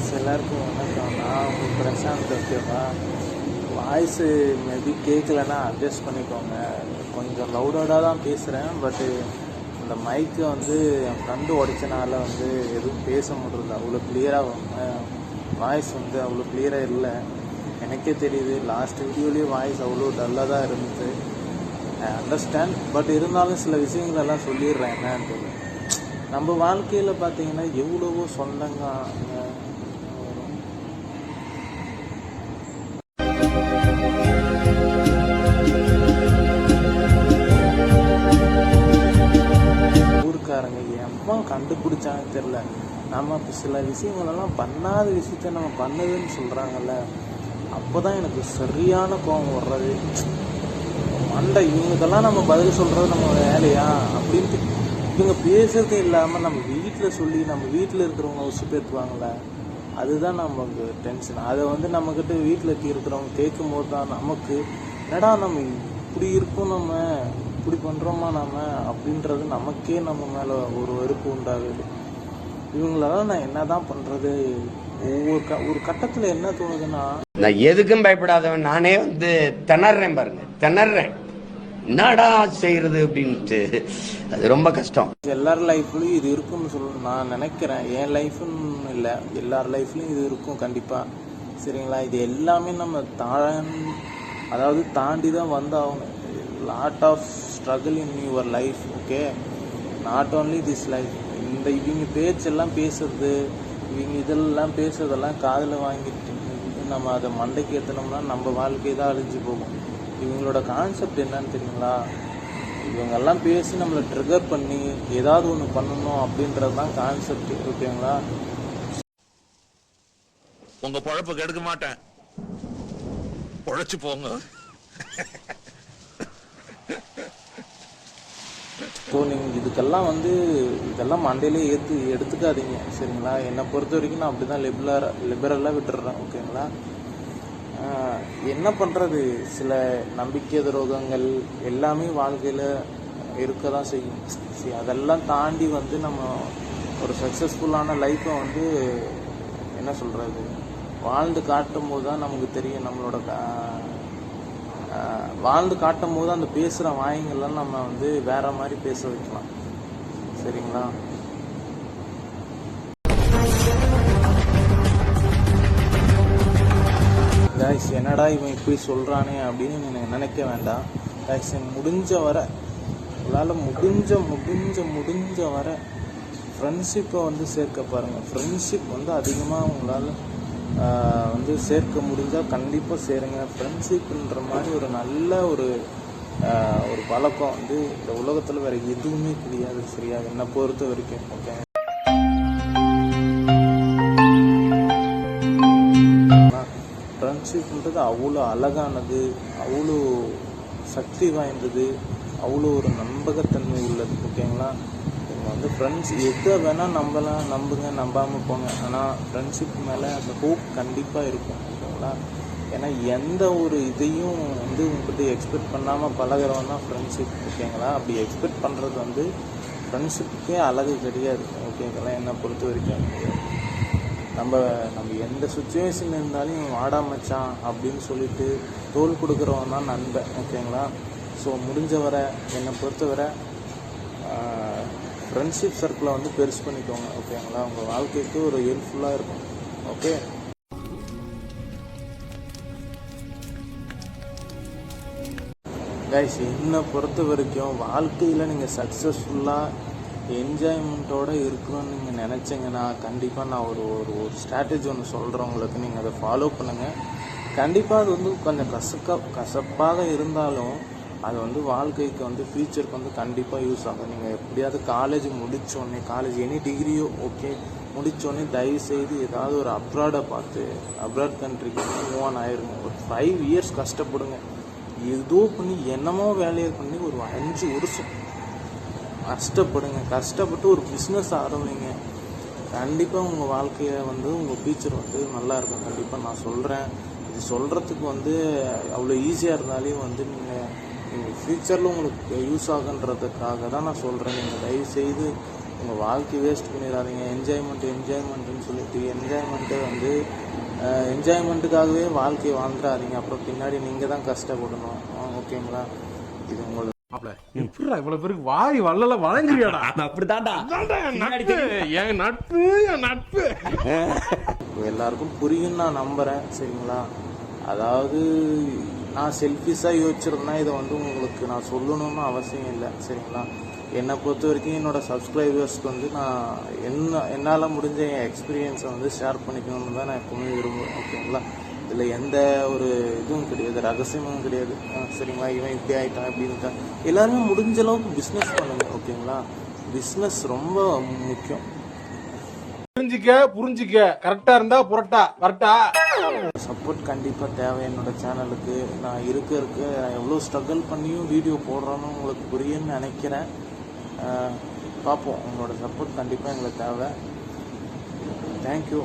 Guys எல்லாருக்கும் வணக்கம். நான் உங்கள் பிரசாந்த். ஓகேவா, வாய்ஸு மேபி கேட்கலன்னா அட்ஜஸ்ட் பண்ணிக்கோங்க. கொஞ்சம் லவுடாக தான் பேசுகிறேன். பட்டு இந்த மைக்கு வந்து என் ஃப்ரெண்டு உடைச்சனால வந்து எதுவும் பேச முடியல. அவ்வளோ கிளியராக வாய்ஸ் வந்து அவ்வளோ கிளியராக இல்லை. எனக்கே தெரியுது, லாஸ்ட் வீடியோலேயே வாய்ஸ் அவ்வளோ டல்லாக தான் இருந்தது. I understand. பட் இருந்தாலும் சில விஷயங்களெல்லாம் சொல்லிடுறேன். என்னன்ட்டு, நம்ம வாழ்க்கையில் பார்த்தீங்கன்னா எவ்வளவோ சொந்தங்க ஊருக்காரங்க எவ்வளோ கண்டுபிடிச்சாங்க தெரில. நம்ம இப்போ சில விஷயங்களெல்லாம் பண்ணாத விஷயத்த நம்ம பண்ணதுன்னு சொல்கிறாங்கல்ல, அப்போ தான் எனக்கு சரியான கோபம் வர்றது. மண்டை இவங்களுக்கெல்லாம் நம்ம பதில் சொல்கிறது நம்ம வேலையா அப்படின்ட்டு இவங்க பேசுறதே இல்லாமல் நம்ம வீட்டில் சொல்லி நம்ம வீட்டில் இருக்கிறவங்க உசுப்பேற்றுவாங்கள, அதுதான் நமக்கு டென்ஷன். அதை வந்து நம்மக்கிட்ட வீட்டில் இருக்கிறவங்க கேட்கும் போது தான் நமக்கு என்னடா நம்ம இப்படி இருக்கோம், நம்ம இப்படி பண்ணுறோமா நம்ம அப்படின்றது நமக்கே நம்ம மேலே ஒரு வெறுப்பு உண்டாகுது. இவங்களெல்லாம் நான் என்ன தான் பண்ணுறது? ஒரு கட்டத்தில் என்ன தோணுதுன்னா, நான் எதுக்கும் பயப்படாதவன், நானே வந்து திணறேன் பாருங்க, திணறேன் என்னடா செய்யறது அப்படின்ட்டு. அது ரொம்ப கஷ்டம். எல்லார் லைஃப்லையும் இது இருக்குன்னு நான் நினைக்கிறேன். என் லைஃப்னு இல்லை, எல்லார் லைஃப்லையும் இது இருக்கும் கண்டிப்பாக. சரிங்களா, இது எல்லாமே நம்ம அதாவது தாண்டி தான் வந்தாகணும். Lot of struggle in your life. Okay, not only this life. இந்த இவங்க பேச்செல்லாம் பேசுறது, இவங்க இதெல்லாம் பேசுறதெல்லாம் காதில் வாங்கிட்டு நம்ம அதை மண்டைக்கு ஏற்றினோம்னா நம்ம வாழ்க்கை தான் அழிஞ்சு போகும். இவங்களோட கான்செப்ட் என்னன்னு தெரியுங்களா? இவங்கெல்லாம் பேசி நம்மளை ட்ரிகர் பண்ணி ஏதாவது ஒன்று பண்ணணும் அப்படின்றது தான் கான்செப்ட். ஓகேங்களா, உங்க பொழப்பு கெடுக்க மாட்டேன், பொழைச்சு போங்க. ஸோ நீங்கள் இதுக்கெல்லாம் வந்து இதெல்லாம் மண்டையிலே எடுத்துக்காதீங்க. சரிங்களா, என்னை பொறுத்த வரைக்கும் நான் அப்படி தான் லிபரலாக விட்டுடுறேன். ஓகேங்களா, என்ன பண்ணுறது, சில நம்பிக்கை துரோகங்கள் எல்லாமே வாழ்க்கையில் இருக்க தான் செய்யும். சரி, அதெல்லாம் தாண்டி வந்து நம்ம ஒரு சக்ஸஸ்ஃபுல்லான லைஃப்பை வந்து என்ன சொல்கிறது வாழ்ந்து காட்டும் போது தான் நமக்கு தெரியும். நம்மளோட வாழ்ந்து காட்டும் போது அந்த பேசுகிற வாய்ங்கள்லாம் நம்ம வந்து வேற மாதிரி பேச வைக்கலாம். சரிங்களா, கைஸ் என்னடா இவன் இப்படி சொல்கிறானே அப்படின்னு நீங்கள் நினைக்க வேண்டாம். கைஸ் முடிஞ்ச வர உங்களால் முடிஞ்ச வர ஃப்ரெண்ட்ஷிப்பை வந்து சேர்க்க பாருங்கள். ஃப்ரெண்ட்ஷிப் வந்து அதிகமாக உங்களால் வந்து சேர்க்க முடிஞ்சால் கண்டிப்பாக சேருங்க. ஃப்ரெண்ட்ஷிப்ன்ற மாதிரி ஒரு நல்ல ஒரு பழக்கம் வந்து இந்த உலகத்தில் வேறு எதுவுமே கிடையாது. சரியா, என்னை பொறுத்த வரைக்கும். ஓகே, ஃப்ரெண்ட்ஷிப்ன்றது அவ்வளோ அழகானது, அவ்வளோ சக்தி வாய்ந்தது, அவ்வளோ ஒரு நம்பகத்தன்மை உள்ளது. ஓகேங்களா, நீங்கள் வந்து ஃப்ரெண்ட்ஸ் எதை வேணால் நம்புங்க, நம்பாமல் போங்க. ஆனால் ஃப்ரெண்ட்ஷிப் மேலே அந்த ஹோப் கண்டிப்பாக இருக்கும். ஓகேங்களா, ஏன்னா எந்த ஒரு இதையும் வந்து உங்கள்கிட்ட எக்ஸ்பெக்ட் பண்ணாமல் பழகிறவன் தான் ஃப்ரெண்ட்ஷிப். ஓகேங்களா, அப்படி எக்ஸ்பெக்ட் பண்ணுறது வந்து ஃப்ரெண்ட்ஷிப்புக்கே அழகு கிடையாது. ஓகேங்களா, என்னை பொறுத்த வரைக்கும் நம்ம எந்த சுச்சுவேஷன் இருந்தாலும் வாடா மச்சான் அப்படின்னு சொல்லிட்டு தோல் கொடுக்குறவன் தான் நண்பன். ஓகேங்களா, ஸோ முடிஞ்ச வர என்னை பொறுத்தவரை ஃப்ரெண்ட்ஷிப் சர்க்கிளை வந்து பெருசு பண்ணிக்கோங்க. ஓகேங்களா, உங்கள் வாழ்க்கைக்கு ஒரு ஹெல்ப்ஃபுல்லாக இருக்கும். ஓகே, கைஸ் என்னை பொறுத்த வரைக்கும் வாழ்க்கையில் நீங்கள் சக்ஸஸ்ஃபுல்லாக என்ஜாய்மெண்ட்டோடு இருக்கணும்னு நீங்கள் நினச்சிங்கன்னா கண்டிப்பாக நான் ஒரு ஸ்ட்ராட்டஜி ஒன்று சொல்கிறேன் உங்களுக்கு. நீங்கள் அதை ஃபாலோ பண்ணுங்கள். கண்டிப்பாக அது வந்து கொஞ்சம் கசப்பாக இருந்தாலும் அது வந்து வாழ்க்கைக்கு வந்து ஃப்யூச்சருக்கு வந்து கண்டிப்பாக யூஸ் ஆகும். நீங்கள் எப்படியாவது காலேஜ் முடித்தோடனே, காலேஜ் எனி டிகிரியோ ஓகே முடித்தோடனே தயவுசெய்து ஏதாவது ஒரு அப்ராட் கண்ட்ரிக்கு மூவ் ஆன் ஆயிருங்க. ஒரு 5 இயர்ஸ் கஷ்டப்படுங்க, ஏதோ பண்ணி என்னமோ வேலையை பண்ணி ஒரு 5 வருஷம் கஷ்டப்பட்டு ஒரு பிஸ்னஸ் ஆரம்பிங்க. கண்டிப்பாக உங்கள் வாழ்க்கையை வந்து உங்கள் ஃபியூச்சர் வந்து நல்லா இருக்கும். கண்டிப்பாக நான் சொல்கிறேன். இது சொல்கிறதுக்கு வந்து அவ்வளோ ஈஸியாக இருந்தாலும் வந்து நீங்கள் ஃப்யூச்சரில் உங்களுக்கு யூஸ் ஆகுன்றதுக்காக தான் நான் சொல்கிறேன். நீங்கள் தயவுசெய்து உங்கள் வாழ்க்கையை வேஸ்ட் பண்ணிடாதீங்க. என்ஜாய்மெண்ட்டுன்னு சொல்லிட்டு என்ஜாய்மெண்ட்டு வந்து என்ஜாய்மெண்ட்டுக்காகவே வாழ்க்கையை வாழ்ந்துடாதீங்க. அப்புறம் பின்னாடி நீங்கள் தான் கஷ்டப்படணும். ஓகேங்களா? இது உங்களுக்கு எப்படிடா இவ்வளவு பேருக்கு வாரி வள்ளல வழங்குறியாடா? அப்படிதான்டா என் நட்பு எல்லாருக்கும் புரியும் நான் நம்புகிறேன். சரிங்களா? அதாவது நான் செல்ஃபிஷாக யோசிச்சிருந்தா இதை வந்து உங்களுக்கு நான் சொல்லணும்னு அவசியம் இல்லை. சரிங்களா? என்னை பொறுத்த வரைக்கும் என்னோடய சப்ஸ்கிரைபர்ஸ்க்கு வந்து நான் என்னால் முடிஞ்ச என் எக்ஸ்பீரியன்ஸை வந்து ஷேர் பண்ணிக்கணும்னு தான் நான் எப்பவுமே விரும்புவேன். ஓகேங்களா? இதில் எந்த ஒரு இதுவும் கிடையாது, ரகசியமும் கிடையாது. சரிங்களா? இவன் இப்படி ஆகிட்டான் இப்படின்ட்டான். எல்லாருமே முடிஞ்ச அளவுக்கு பிஸ்னஸ் பண்ணுங்க. ஓகேங்களா? பிஸ்னஸ் ரொம்ப முக்கியம். புரிஞ்சிக்க கரெக்டா இருந்தா புரட்டா வரட்டா. சப்போர்ட் கண்டிப்பாக தேவை என்னோட சேனலுக்கு. நான் இருக்க நான் எவ்வளோ ஸ்ட்ரகிள் பண்ணியும் வீடியோ போடுறேன்னு உங்களுக்கு புரியும்னு நினைக்கிறேன். பார்ப்போம். உங்களோட சப்போர்ட் கண்டிப்பாக எங்களுக்கு தேவை. தேங்க்யூ.